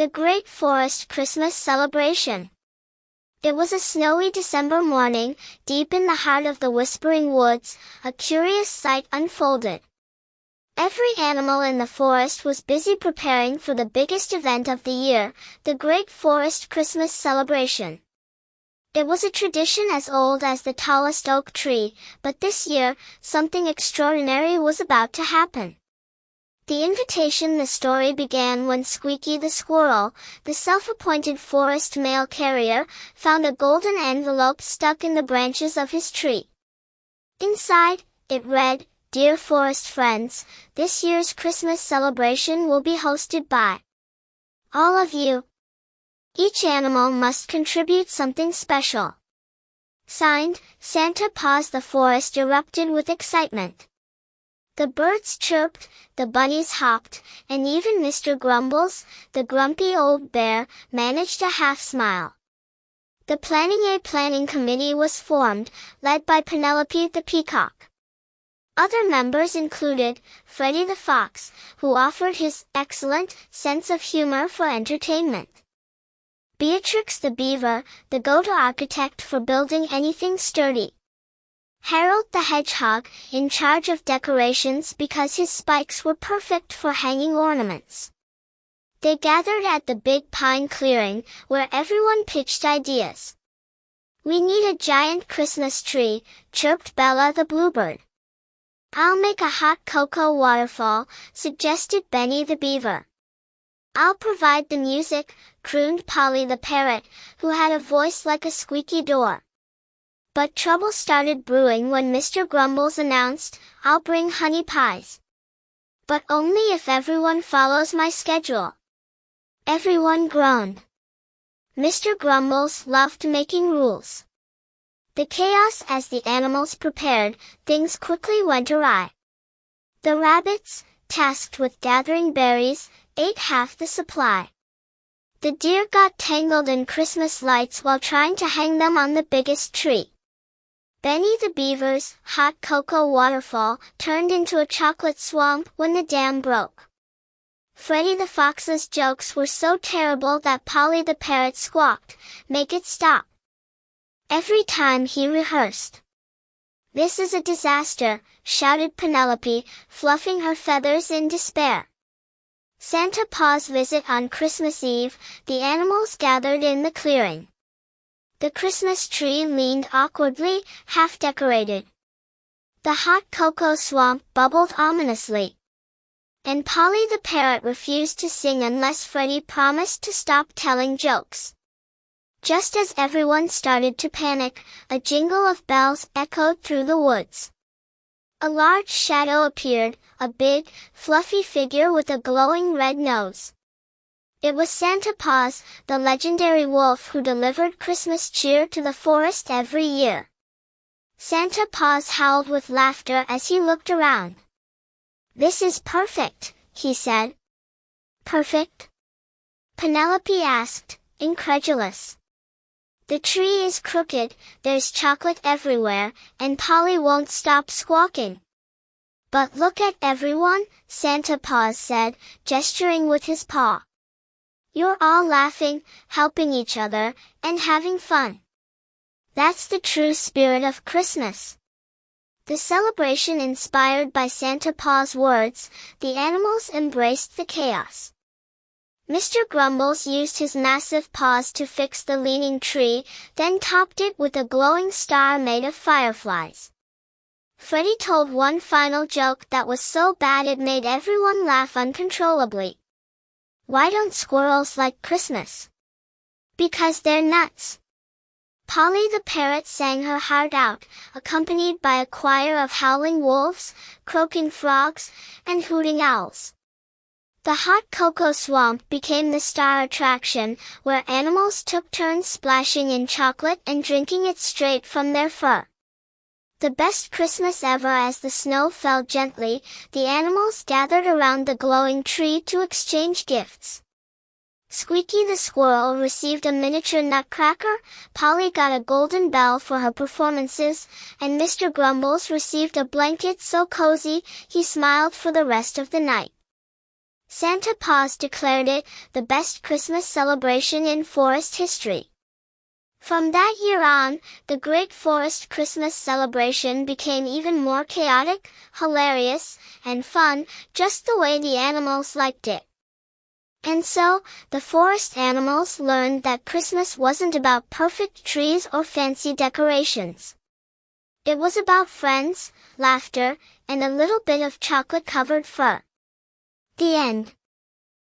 The Great Forest Christmas Celebration. It was a snowy December morning, deep in the heart of the Whispering Woods. A curious sight unfolded. Every animal in the forest was busy preparing for the biggest event of the year, the Great Forest Christmas Celebration. It was a tradition as old as the tallest oak tree, but this year, something extraordinary was about to happen. The story began when Squeaky the squirrel, the self-appointed forest mail carrier, found a golden envelope stuck in the branches of his tree. Inside, it read, "Dear forest friends, this year's Christmas celebration will be hosted by all of you. Each animal must contribute something special." Signed, Santa Paws. The forest erupted with excitement. The birds chirped, the bunnies hopped, and even Mr. Grumbles, the grumpy old bear, managed a half-smile. The planning committee was formed, led by Penelope the peacock. Other members included Freddie the fox, who offered his excellent sense of humor for entertainment. Beatrix the beaver, the go-to architect for building anything sturdy. Harold the hedgehog, in charge of decorations because his spikes were perfect for hanging ornaments. They gathered at the big pine clearing, where everyone pitched ideas. "We need a giant Christmas tree," chirped Bella the bluebird. "I'll make a hot cocoa waterfall," suggested Benny the beaver. "I'll provide the music," crooned Polly the parrot, who had a voice like a squeaky door. But trouble started brewing when Mr. Grumbles announced, "I'll bring honey pies. But only if everyone follows my schedule." Everyone groaned. Mr. Grumbles loved making rules. The chaos as the animals prepared, things quickly went awry. The rabbits, tasked with gathering berries, ate half the supply. The deer got tangled in Christmas lights while trying to hang them on the biggest tree. Benny the beaver's hot cocoa waterfall turned into a chocolate swamp when the dam broke. Freddie the fox's jokes were so terrible that Polly the parrot squawked, "Make it stop," every time he rehearsed. "This is a disaster," shouted Penelope, fluffing her feathers in despair. Santa Paws visit on Christmas Eve. The animals gathered in the clearing. The Christmas tree leaned awkwardly, half-decorated. The hot cocoa swamp bubbled ominously. And Polly the parrot refused to sing unless Freddie promised to stop telling jokes. Just as everyone started to panic, a jingle of bells echoed through the woods. A large shadow appeared, a big, fluffy figure with a glowing red nose. It was Santa Paws, the legendary wolf who delivered Christmas cheer to the forest every year. Santa Paws howled with laughter as he looked around. "This is perfect," he said. "Perfect?" Penelope asked, incredulous. "The tree is crooked, there's chocolate everywhere, and Polly won't stop squawking." "But look at everyone," Santa Paws said, gesturing with his paw. "You're all laughing, helping each other, and having fun. That's the true spirit of Christmas." The celebration inspired by Santa Paws' words, the animals embraced the chaos. Mr. Grumbles used his massive paws to fix the leaning tree, then topped it with a glowing star made of fireflies. Freddie told one final joke that was so bad it made everyone laugh uncontrollably. "Why don't squirrels like Christmas?" "Because they're nuts." Polly the parrot sang her heart out, accompanied by a choir of howling wolves, croaking frogs, and hooting owls. The hot cocoa swamp became the star attraction, where animals took turns splashing in chocolate and drinking it straight from their fur. The best Christmas ever. As the snow fell gently, the animals gathered around the glowing tree to exchange gifts. Squeaky the squirrel received a miniature nutcracker, Polly got a golden bell for her performances, and Mr. Grumbles received a blanket so cozy, he smiled for the rest of the night. Santa Paws declared it the best Christmas celebration in forest history. From that year on, the Great Forest Christmas celebration became even more chaotic, hilarious, and fun, just the way the animals liked it. And so, the forest animals learned that Christmas wasn't about perfect trees or fancy decorations. It was about friends, laughter, and a little bit of chocolate-covered fur. The end.